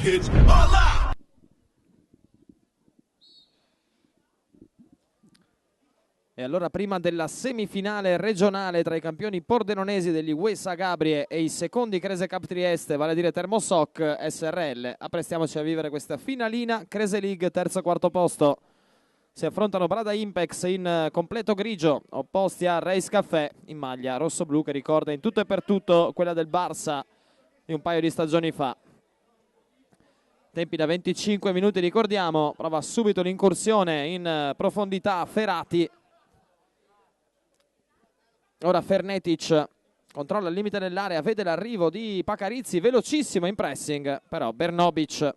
hits alive. E allora prima della semifinale regionale tra i campioni pordenonesi degli Uesa Gabrie e i secondi Crese Cap Trieste, vale a dire Termosoc SRL, apprestiamoci a vivere questa finalina Crese League terzo e quarto posto. Si affrontano Brada Impex in completo grigio, opposti a Race Café in maglia rosso-blu che ricorda in tutto e per tutto quella del Barça di un paio di stagioni fa. Tempi da 25 minuti, ricordiamo, prova subito l'incursione in profondità Ferrati. Ora Fernetic controlla il limite dell'area, vede l'arrivo di Pacarizzi, velocissimo in pressing, però Bernobic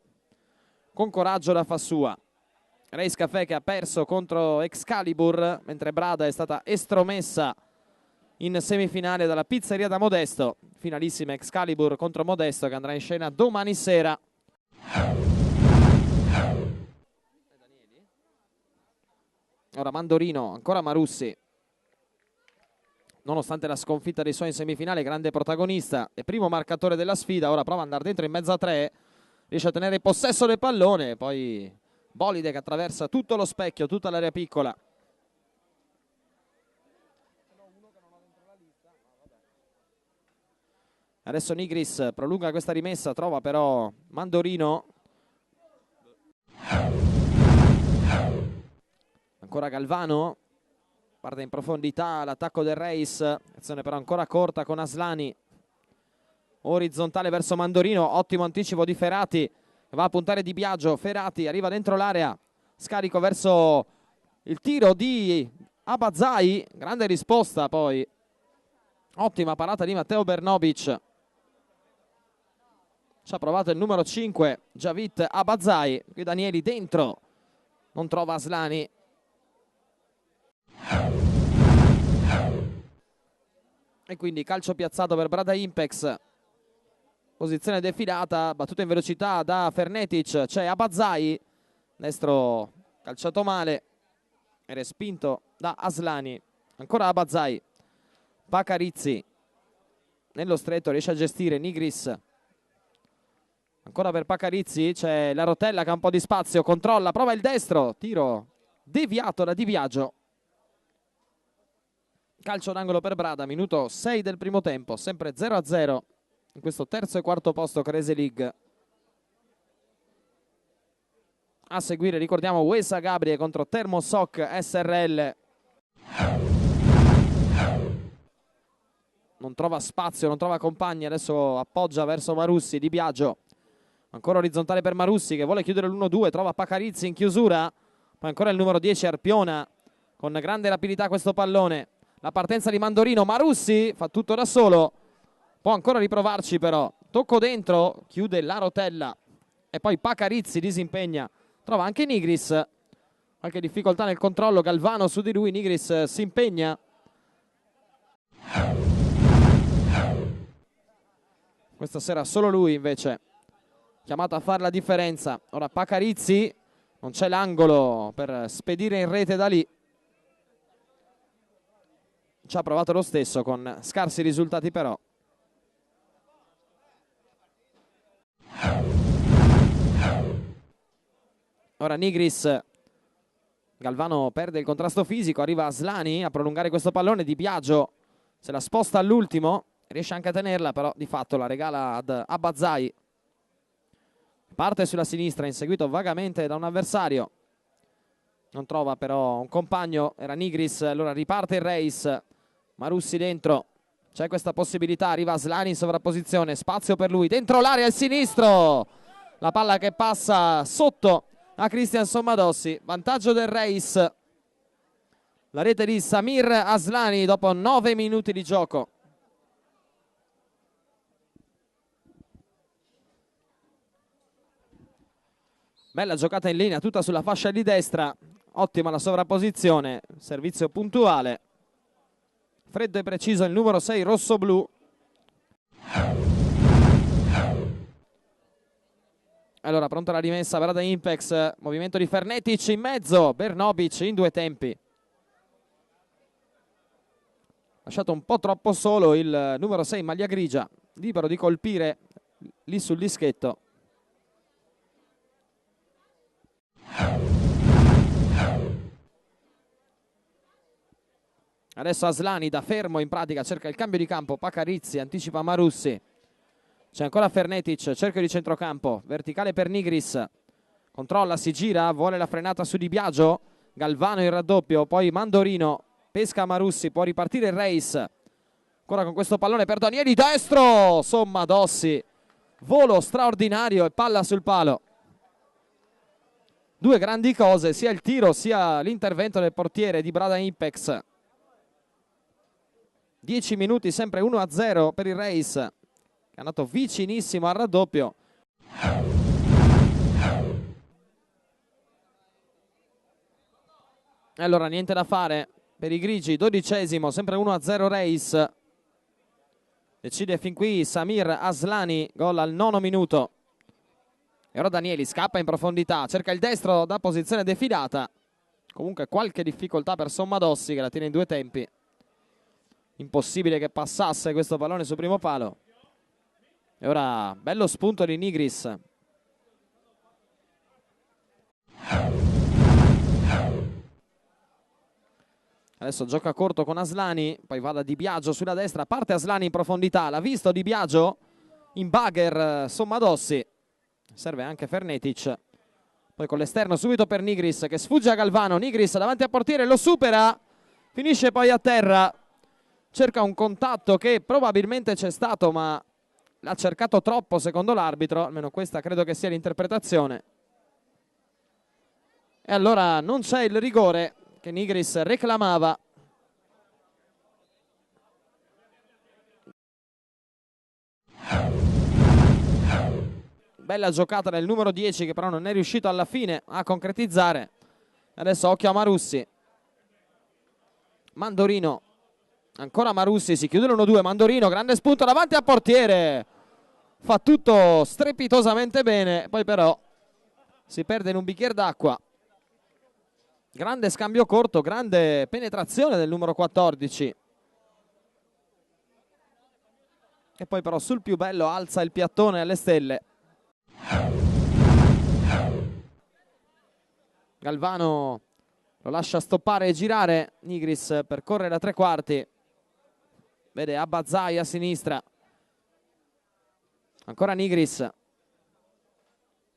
con coraggio la fa sua. Race Café che ha perso contro Excalibur, mentre Brada è stata estromessa in semifinale dalla pizzeria da Modesto. Finalissima Excalibur contro Modesto che andrà in scena domani sera. Ora Mandorino, ancora Marussi. Nonostante la sconfitta dei suoi in semifinale, grande protagonista e primo marcatore della sfida. Ora prova ad andare dentro in mezzo a tre, riesce a tenere possesso del pallone, poi Bolide che attraversa tutto lo specchio, tutta l'area piccola. Adesso Nigris prolunga questa rimessa, trova però Mandorino. Ancora Galvano. Parte in profondità l'attacco del Race, azione però ancora corta con Aslani. Orizzontale verso Mandorino, ottimo anticipo di Ferrati, va a puntare Di Biagio, Ferrati arriva dentro l'area, scarico verso il tiro di Abazzai, grande risposta poi, ottima parata di Matteo Bernobic. Ci ha provato il numero 5, Javit Abazzai, qui Danieli dentro, non trova Aslani. E quindi calcio piazzato per Brada Impex, posizione defilata, battuta in velocità da Fernetic, c'è Abazzai, destro calciato male e respinto da Aslani. Ancora Abazzai, Pacarizzi nello stretto riesce a gestire Nigris, ancora per Pacarizzi, c'è la Rotella che ha un po' di spazio, controlla, prova il destro, tiro deviato da Di Biagio. Calcio d'angolo per Brada, minuto 6 del primo tempo, sempre 0-0 in questo terzo e quarto posto Crese League. A seguire ricordiamo Uesa Gabrie contro Termosoc SRL. Non trova spazio, non trova compagni, adesso appoggia verso Marussi, Di Biagio. Ancora orizzontale per Marussi che vuole chiudere l'1-2, trova Pacarizzi in chiusura. Poi ancora il numero 10 Arpiona con grande rapidità questo pallone. La partenza di Mandorino, Marussi fa tutto da solo, può ancora riprovarci però, tocco dentro, chiude la Rotella e poi Pacarizzi disimpegna, trova anche Nigris, qualche difficoltà nel controllo, Galvano su di lui, Nigris si impegna. Questa sera solo lui invece, chiamato a fare la differenza. Ora Pacarizzi, non c'è l'angolo per spedire in rete da lì. Ci ha provato lo stesso con scarsi risultati però. Ora Nigris, Galvano perde il contrasto fisico, arriva Aslani a prolungare questo pallone, Di Biagio se la sposta all'ultimo, riesce anche a tenerla però di fatto la regala ad Abazzai. Parte sulla sinistra, inseguito vagamente da un avversario, non trova però un compagno, era Nigris, allora riparte il Race. Marussi dentro, c'è questa possibilità, arriva Aslani in sovrapposizione, spazio per lui, dentro l'area il sinistro, la palla che passa sotto a Cristian Sommadossi, vantaggio del Race, la rete di Samir Aslani dopo 9 minuti di gioco. Bella giocata in linea, tutta sulla fascia di destra, ottima la sovrapposizione, servizio puntuale. Freddo e preciso il numero 6 rosso-blu. Allora pronta la rimessa, Brada Impex, movimento di Fernetic in mezzo, Bernobic in due tempi. Lasciato un po' troppo solo il numero 6 maglia grigia, libero di colpire lì sul dischetto. Adesso Aslani da fermo in pratica cerca il cambio di campo. Pakarizzi anticipa Marussi. C'è ancora Fernetic, cerchio di centrocampo, verticale per Nigris. Controlla, si gira, vuole la frenata su Di Biagio. Galvano il raddoppio, poi Mandorino pesca Marussi, può ripartire il Reis. Ancora con questo pallone per Danieli, destro! Somma Dossi, volo straordinario e palla sul palo. Due grandi cose, sia il tiro sia l'intervento del portiere di Brada Impex. 10 minuti, sempre 1-0 per il Reis, che è andato vicinissimo al raddoppio. E allora niente da fare per i grigi, 12esimo, sempre 1-0 Reis. Decide fin qui Samir Aslani, gol al 9° minuto. E ora Danieli scappa in profondità, cerca il destro da posizione defilata. Comunque qualche difficoltà per Sommadossi, che la tiene in due tempi. Impossibile che passasse questo pallone sul primo palo. E ora bello spunto di Nigris. Adesso gioca corto con Aslani, poi va da Di Biagio sulla destra, parte Aslani in profondità, l'ha visto Di Biagio, in bugger Sommadossi, serve anche Fernetic, poi con l'esterno subito per Nigris che sfugge a Galvano, Nigris davanti a portiere, lo supera, finisce poi a terra, cerca un contatto che probabilmente c'è stato ma l'ha cercato troppo secondo l'arbitro, almeno questa credo che sia l'interpretazione. E allora non c'è il rigore che Nigris reclamava. Bella giocata del numero 10 che però non è riuscito alla fine a concretizzare. Adesso occhio a Marussi. Mandorino. Ancora Marussi, si chiude l'1-2. Mandorino, grande spunto davanti a portiere. Fa tutto strepitosamente bene, poi però si perde in un bicchiere d'acqua. Grande scambio corto, grande penetrazione del numero 14. E poi però sul più bello alza il piattone alle stelle. Galvano lo lascia stoppare e girare. Nigris percorre da tre quarti. Vede Abbazzai a sinistra. Ancora Nigris.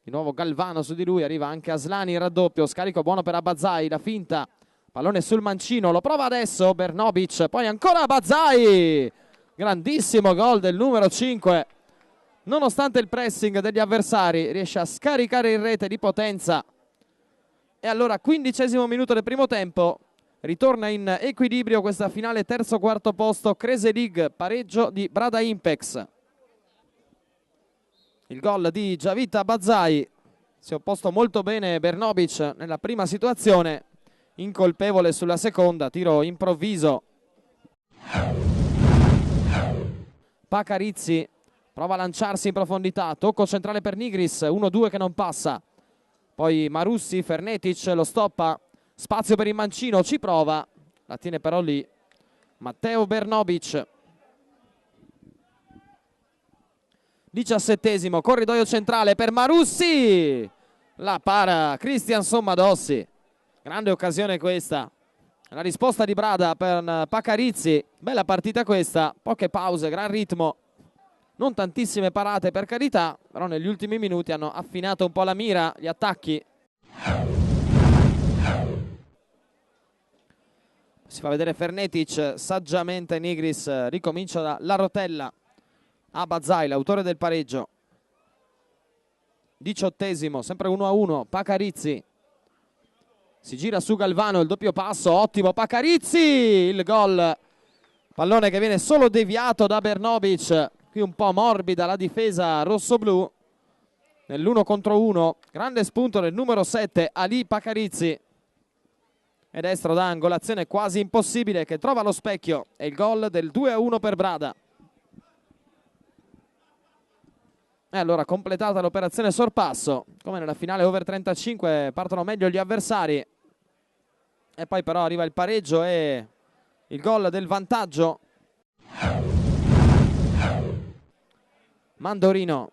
Di nuovo Galvano su di lui, arriva anche Aslani, il raddoppio, scarico buono per Abbazzai, la finta, pallone sul mancino, lo prova adesso Bernobic, poi ancora Abbazzai, grandissimo gol del numero 5, nonostante il pressing degli avversari riesce a scaricare in rete di potenza. E allora 15° minuto del primo tempo, ritorna in equilibrio questa finale terzo-quarto posto, Krese League, pareggio di Brada Impex. Il gol di Javit Abbazzai, si è opposto molto bene Bernobic nella prima situazione, incolpevole sulla seconda, tiro improvviso. Pakarizzi prova a lanciarsi in profondità, tocco centrale per Nigris, 1-2 che non passa. Poi Marussi, Fernetic lo stoppa, spazio per il mancino, ci prova, la tiene però lì Matteo Bernobic. 17°, corridoio centrale per Marussi, la para Cristian Sommadossi, grande occasione questa, la risposta di Brada per Pakarizzi, bella partita questa, poche pause, gran ritmo, non tantissime parate per carità, però negli ultimi minuti hanno affinato un po' la mira, gli attacchi. Si fa vedere Fernetic, saggiamente Nigris ricomincia dalla rotella. Abbazzai, l'autore del pareggio. 18°, sempre 1-1, Pakarizzi. Si gira su Galvano, il doppio passo, ottimo Pakarizzi, il gol. Pallone che viene solo deviato da Bernobic, qui un po' morbida la difesa rossoblù. Nell'1 contro 1, grande spunto del numero 7, Ali Pakarizzi. E destro d'angolo, azione quasi impossibile che trova lo specchio. E il gol del 2-1 per Brada. E allora completata l'operazione sorpasso, come nella finale over 35 partono meglio gli avversari e poi però arriva il pareggio e il gol del vantaggio. Mandorino,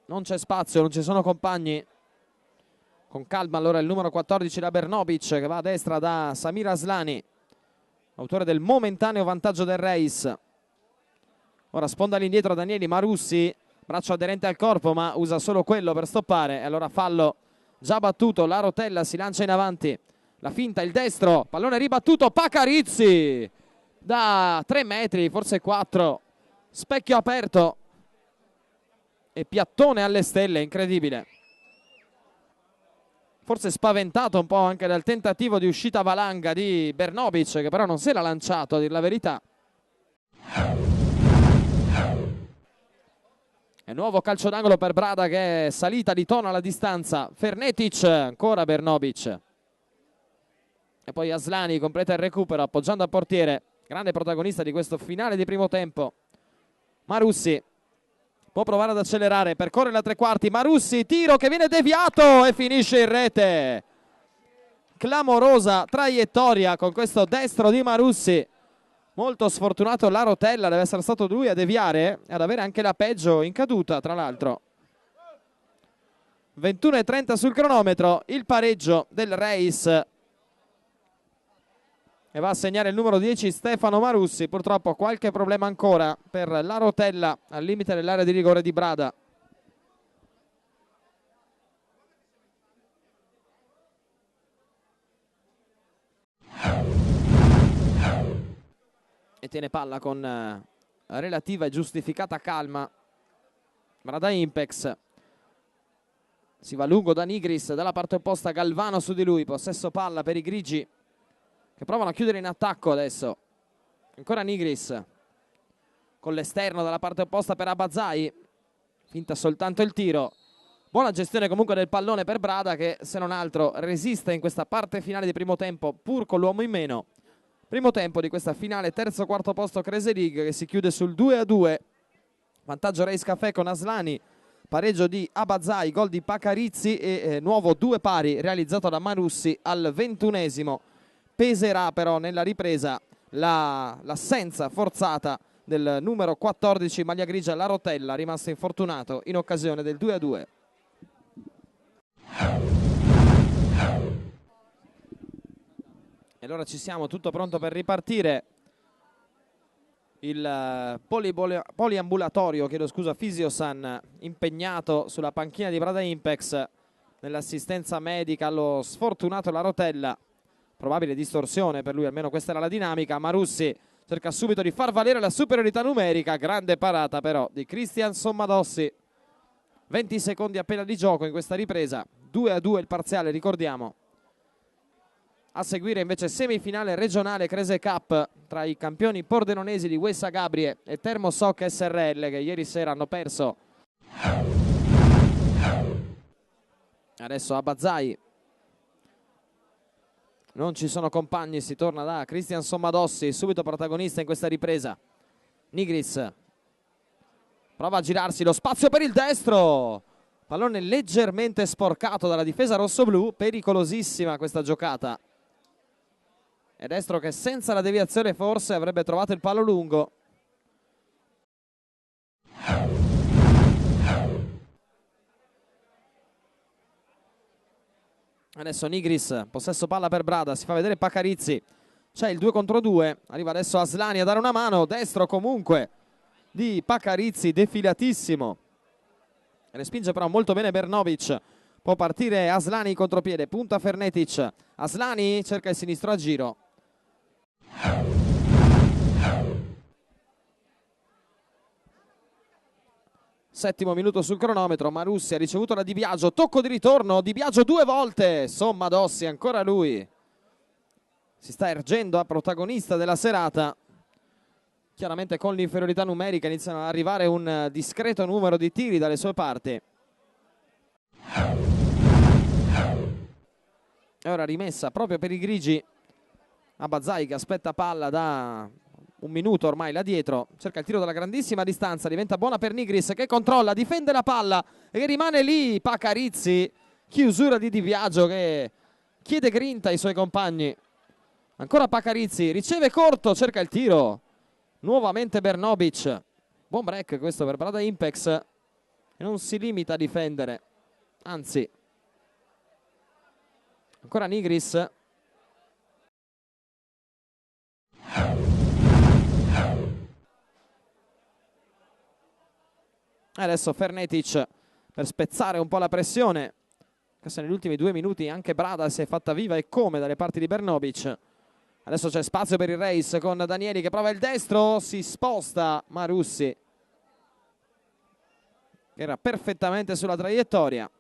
non c'è spazio, non ci sono compagni, Con calma allora il numero 14 da Bernobic, che va a destra da Samir Aslani, autore del momentaneo vantaggio del race. Ora sponda all'indietro Danieli Marussi, braccio aderente al corpo ma usa solo quello per stoppare, e allora fallo già battuto. La Rotella si lancia in avanti, la finta, il destro, pallone ribattuto, Pacarizzi da 3 metri, forse 4, specchio aperto e piattone alle stelle, incredibile. Forse spaventato un po' anche dal tentativo di uscita valanga di Bernobic, che però non si era lanciato, a dir la verità. E nuovo calcio d'angolo per Brada, che è salita di tono alla distanza. Fernetic, ancora Bernobic. E poi Aslani completa il recupero appoggiando al portiere. Grande protagonista di questo finale di primo tempo. Marussi può provare ad accelerare, percorre la tre quarti. Marussi, tiro che viene deviato e finisce in rete. Clamorosa traiettoria con questo destro di Marussi. Molto sfortunato La Rotella, deve essere stato lui a deviare e ad avere anche la peggio in caduta, tra l'altro. 21:30 sul cronometro, il pareggio del race. E va a segnare il numero 10 Stefano Marussi. Purtroppo qualche problema ancora per La Rotella al limite dell'area di rigore di Brada. E tiene palla con relativa e giustificata calma Brada Impex. Si va lungo da Nigris, dalla parte opposta Galvano su di lui. Possesso palla per i grigi che provano a chiudere in attacco adesso. Ancora Nigris con l'esterno dalla parte opposta per Abazai. Finta soltanto il tiro. Buona gestione comunque del pallone per Brada, che se non altro resiste in questa parte finale di primo tempo pur con l'uomo in meno. Primo tempo di questa finale, terzo quarto posto Crazy League, che si chiude sul 2-2. Vantaggio Race Café con Aslani, pareggio di Abazai, gol di Pacarizzi e nuovo 2 pari realizzato da Marussi al 21esimo. Peserà però nella ripresa l'assenza forzata del numero 14 maglia grigia La Rotella, rimasto infortunato in occasione del 2-2. E allora ci siamo, tutto pronto per ripartire. Il poliambulatorio, chiedo scusa, Fisiosan, impegnato sulla panchina di Brada Impex nell'assistenza medica allo sfortunato La Rotella. Probabile distorsione per lui, almeno questa era la dinamica. Marussi cerca subito di far valere la superiorità numerica, grande parata però di Cristian Sommadossi. 20 secondi appena di gioco in questa ripresa, 2-2 il parziale, ricordiamo. A seguire invece semifinale regionale Crese Cup tra i campioni pordenonesi di Wessa Gabrie e Termosoc SRL, che ieri sera hanno perso. Adesso Abazai. Non ci sono compagni, si torna da Cristian Sommadossi, subito protagonista in questa ripresa. Nigris prova a girarsi, lo spazio per il destro. Pallone leggermente sporcato dalla difesa rossoblù, pericolosissima questa giocata. E destro che senza la deviazione forse avrebbe trovato il palo lungo. Adesso Nigris, possesso palla per Brada, si fa vedere Pacarizzi. C'è il 2 contro 2, arriva adesso Aslani a dare una mano, destro comunque di Pacarizzi, defilatissimo. Respinge però molto bene Bernobic. Può partire Aslani in contropiede, punta Fernetic. Aslani cerca il sinistro a giro. Settimo minuto sul cronometro, Marussi ha ricevuto da Di Biagio, tocco di ritorno, Di Biagio 2 volte, Sommadossi ancora lui. Si sta ergendo a protagonista della serata. Chiaramente con l'inferiorità numerica iniziano ad arrivare un discreto numero di tiri dalle sue parti. E ora rimessa proprio per i grigi. Abazai che aspetta palla da un minuto ormai là dietro, cerca il tiro dalla grandissima distanza, diventa buona per Nigris che controlla, difende la palla e che rimane lì. Pacarizzi, chiusura di Di Biagio che chiede grinta ai suoi compagni. Ancora Pacarizzi, riceve corto, cerca il tiro, nuovamente Bernobic. Buon break questo per Brada Impex e non si limita a difendere, anzi Ancora Nigris. E adesso Fernetic per spezzare un po' la pressione. Questo negli ultimi 2 minuti anche Brada si è fatta viva e come dalle parti di Bernobic. Adesso c'è spazio per il Reis con Danieli che prova il destro, si sposta Marussi, che era perfettamente sulla traiettoria.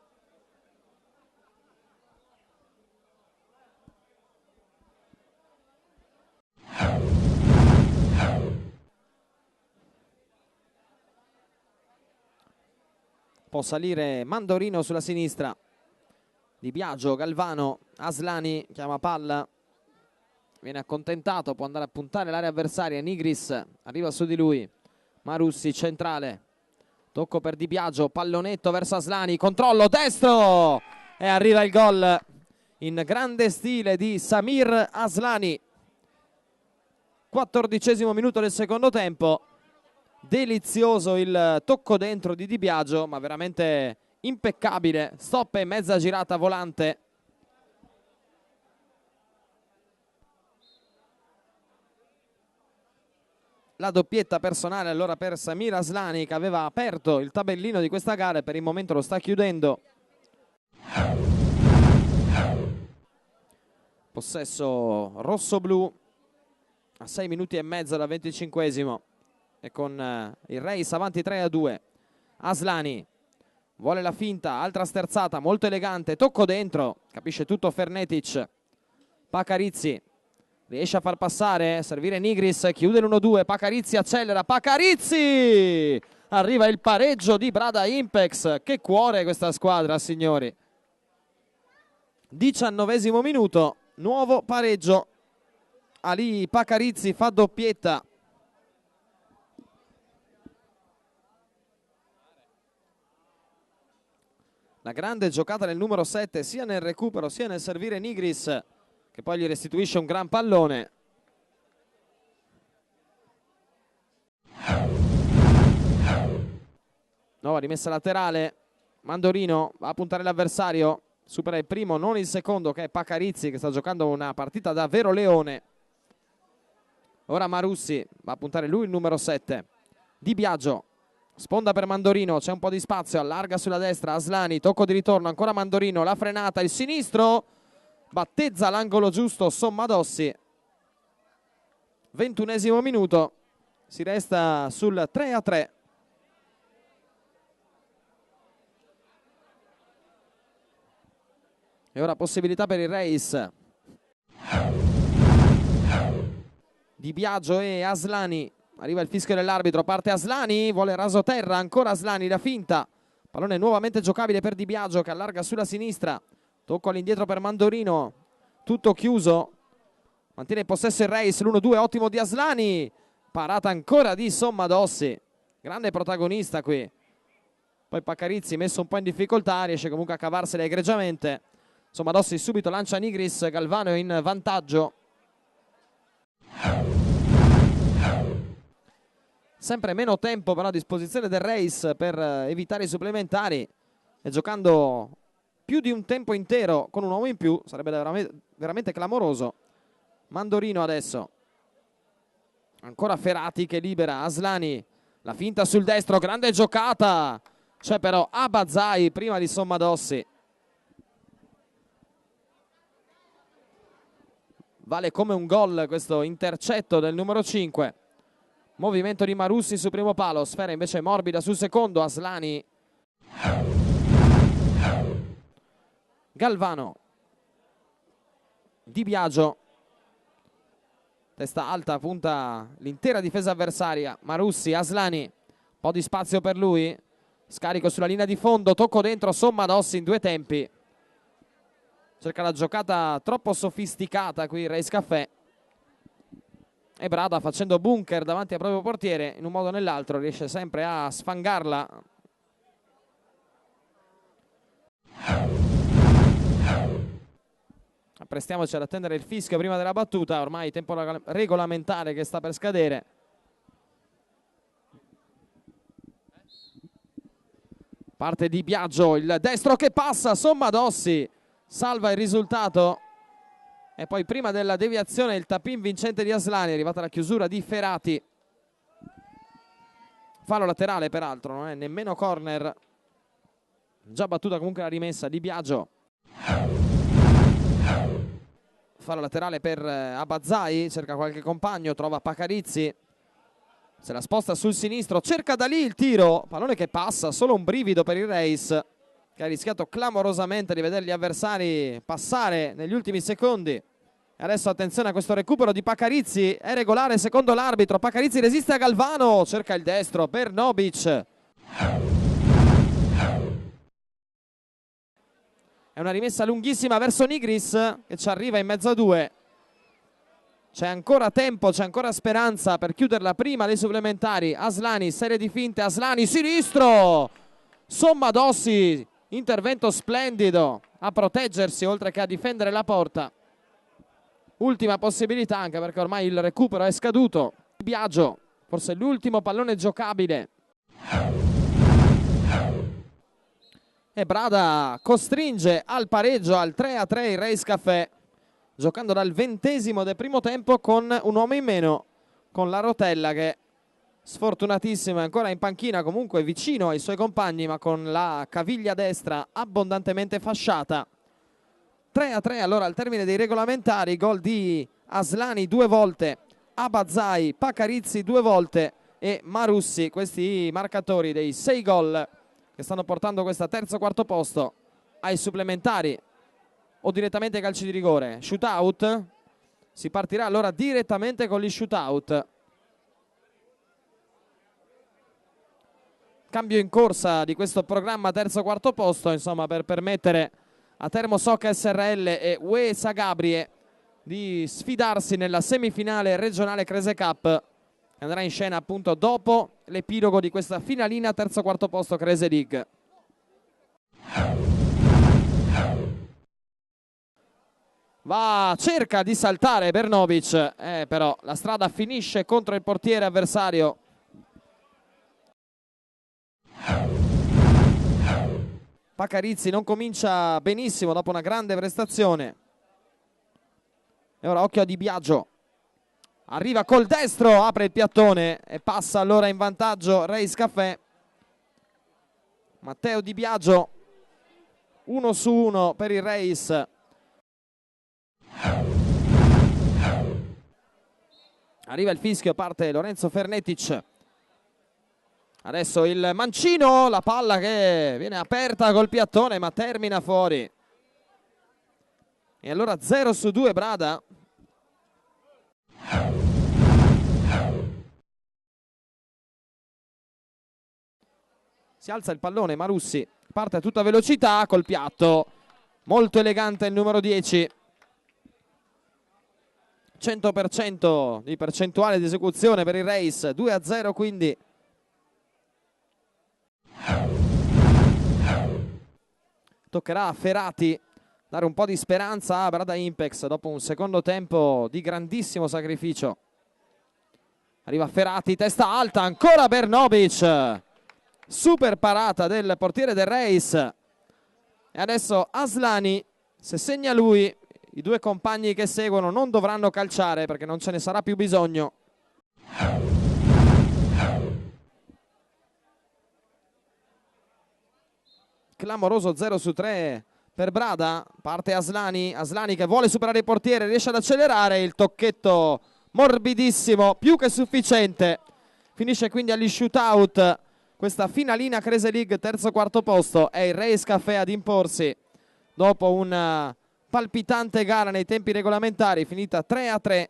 Può salire Mandorino sulla sinistra. Di Biagio, Galvano, Aslani chiama palla, viene accontentato, può andare a puntare l'area avversaria. Nigris arriva su di lui. Marussi centrale, tocco per Di Biagio, pallonetto verso Aslani, controllo destro e arriva il gol in grande stile di Samir Aslani. 14° minuto del secondo tempo. Delizioso il tocco dentro di Di Biagio, ma veramente impeccabile. Stop e mezza girata volante. La doppietta personale allora per Samir Aslani, che aveva aperto il tabellino di questa gara e per il momento lo sta chiudendo. Possesso rosso-blu a 6 minuti e mezzo dal 25°. E con il Reis avanti 3-2. Aslani vuole la finta, altra sterzata molto elegante, tocco dentro, capisce tutto Fernetic. Pacarizzi riesce a far passare, servire Nigris, chiude l'1-2, Pacarizzi accelera, Pacarizzi! Arriva il pareggio di Brada Impex. Che cuore questa squadra, signori. 19° minuto, nuovo pareggio. Ali Pacarizzi fa doppietta. La grande giocata del numero 7 sia nel recupero sia nel servire Nigris, che poi gli restituisce un gran pallone. Nuova rimessa laterale. Mandorino va a puntare l'avversario, supera il primo, non il secondo, che è Pacarizzi, che sta giocando una partita davvero leone. Ora Marussi va a puntare lui il numero 7. Di Biagio, sponda per Mandorino, c'è un po' di spazio, allarga sulla destra Aslani, tocco di ritorno, ancora Mandorino, la frenata, il sinistro, battezza l'angolo giusto Sommadossi. 21° minuto, si resta sul 3-3. E ora possibilità per il Reis. Di Biagio e Aslani. Arriva il fischio dell'arbitro, parte Aslani, vuole rasoterra, ancora Aslani, la finta. Pallone nuovamente giocabile per Di Biagio che allarga sulla sinistra. Tocco all'indietro per Mandorino, tutto chiuso. Mantiene in possesso il Reis, l'1-2 ottimo di Aslani. Parata ancora di Sommadossi. Grande protagonista qui. Poi Pacarizzi messo un po' in difficoltà, riesce comunque a cavarsela egregiamente. Sommadossi subito lancia Nigris, Galvano in vantaggio. Sempre meno tempo però a disposizione del Reis per evitare i supplementari, e giocando più di un tempo intero con un uomo in più sarebbe veramente clamoroso. Mandorino adesso, ancora Ferrati che libera Aslani, la finta sul destro, grande giocata, c'è però Abazai prima di Sommadossi. Vale come un gol questo intercetto del numero 5. Movimento di Marussi su primo palo, sfera invece morbida sul secondo, Aslani. Galvano. Di Biagio. Testa alta, punta l'intera difesa avversaria. Marussi, Aslani. Un po' di spazio per lui. Scarico sulla linea di fondo, tocco dentro, Sommadossi in 2 tempi. Cerca la giocata troppo sofisticata qui Reis Caffè. E Brada, facendo bunker davanti al proprio portiere, in un modo o nell'altro riesce sempre a sfangarla. Apprestiamoci ad attendere il fischio prima della battuta, ormai tempo regolamentare che sta per scadere. Parte Di Biagio, il destro che passa, Sommadossi salva il risultato. E poi prima della deviazione il tap-in vincente di Aslani, è arrivata la chiusura di Ferrati. Fallo laterale peraltro, non è nemmeno corner. Già battuta comunque la rimessa di Biagio. Fallo laterale per Abazzai, cerca qualche compagno, trova Pacarizzi. Se la sposta sul sinistro, cerca da lì il tiro. Pallone che passa, solo un brivido per il Reis, che ha rischiato clamorosamente di vedere gli avversari passare negli ultimi secondi. E adesso attenzione a questo recupero di Pacarizzi, è regolare secondo l'arbitro. Pacarizzi resiste a Galvano, cerca il destro per Nobic. È una rimessa lunghissima verso Nigris, che ci arriva in mezzo a due. C'è ancora tempo, c'è ancora speranza per chiuderla prima dei supplementari. Aslani, serie di finte, Aslani, sinistro! Somma Dossi, intervento splendido a proteggersi oltre che a difendere la porta. Ultima possibilità, anche perché ormai il recupero è scaduto. Biagio, forse l'ultimo pallone giocabile. E Brada costringe al pareggio, al 3-3 il Reis Café, giocando dal 20° del primo tempo con un uomo in meno, con la Rotella che sfortunatissimo è ancora in panchina, comunque vicino ai suoi compagni ma con la caviglia destra abbondantemente fasciata. 3-3 allora al termine dei regolamentari, gol di Aslani 2 volte, Abazzai, Pacarizzi 2 volte e Marussi, questi i marcatori dei 6 gol che stanno portando questa terzo-quarto posto ai supplementari o direttamente ai calci di rigore. Shootout, si partirà allora direttamente con gli shootout. Cambio in corsa di questo programma terzo-quarto posto, insomma, per permettere a Termosoc SRL e UE Sagabrie di sfidarsi nella semifinale regionale Crese Cup, che andrà in scena appunto dopo l'epilogo di questa finalina terzo-quarto posto Crese League. Cerca di saltare Bernovic, però la strada finisce contro il portiere avversario. Pacarizzi non comincia benissimo dopo una grande prestazione. E ora occhio a Di Biagio. Arriva col destro, apre il piattone e passa allora in vantaggio Reis Café. Matteo Di Biagio, 1-1 per il Reis. Arriva il fischio, parte Lorenzo Fernetic. Adesso il mancino, la palla che viene aperta col piattone ma termina fuori. E allora 0-2 Brada. Si alza il pallone, Marussi parte a tutta velocità col piatto. Molto elegante il numero 10. 100% di percentuale di esecuzione per il Reis, 2-0 quindi. Toccherà a Ferrati dare un po' di speranza a Brada Impex dopo un secondo tempo di grandissimo sacrificio. Arriva Ferrati, testa alta, ancora Bernovic. Super parata del portiere del Reis. E adesso Aslani, se segna lui, i due compagni che seguono non dovranno calciare perché non ce ne sarà più bisogno. Clamoroso 0-3 per Brada, parte Aslani, Aslani che vuole superare il portiere, riesce ad accelerare, il tocchetto morbidissimo, più che sufficiente. Finisce quindi agli shootout questa finalina Crese League terzo-quarto posto. È il Reis Café ad imporsi dopo una palpitante gara nei tempi regolamentari, finita 3-3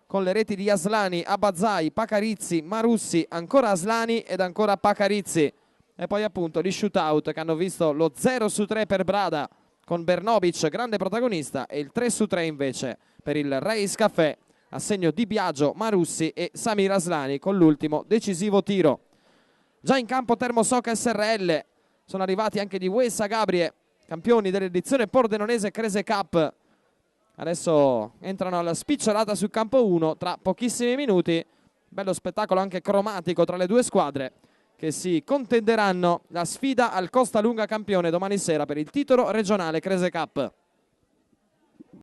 con le reti di Aslani, Abazzai, Pacarizzi, Marussi, ancora Aslani ed ancora Pacarizzi. E poi appunto gli shootout che hanno visto lo 0-3 per Brada con Bernovic grande protagonista e il 3-3 invece per il Reis Café a segno di Biagio, Marussi e Samir Aslani con l'ultimo decisivo tiro. Già in campo Termosoc SRL, sono arrivati anche di UE Sagabrie, campioni dell'edizione pordenonese Crese Cup. Adesso entrano alla spicciolata sul campo 1 tra pochissimi minuti. Bello spettacolo anche cromatico tra le due squadre che si contenderanno la sfida al Costa Lunga campione domani sera per il titolo regionale Crese Cup.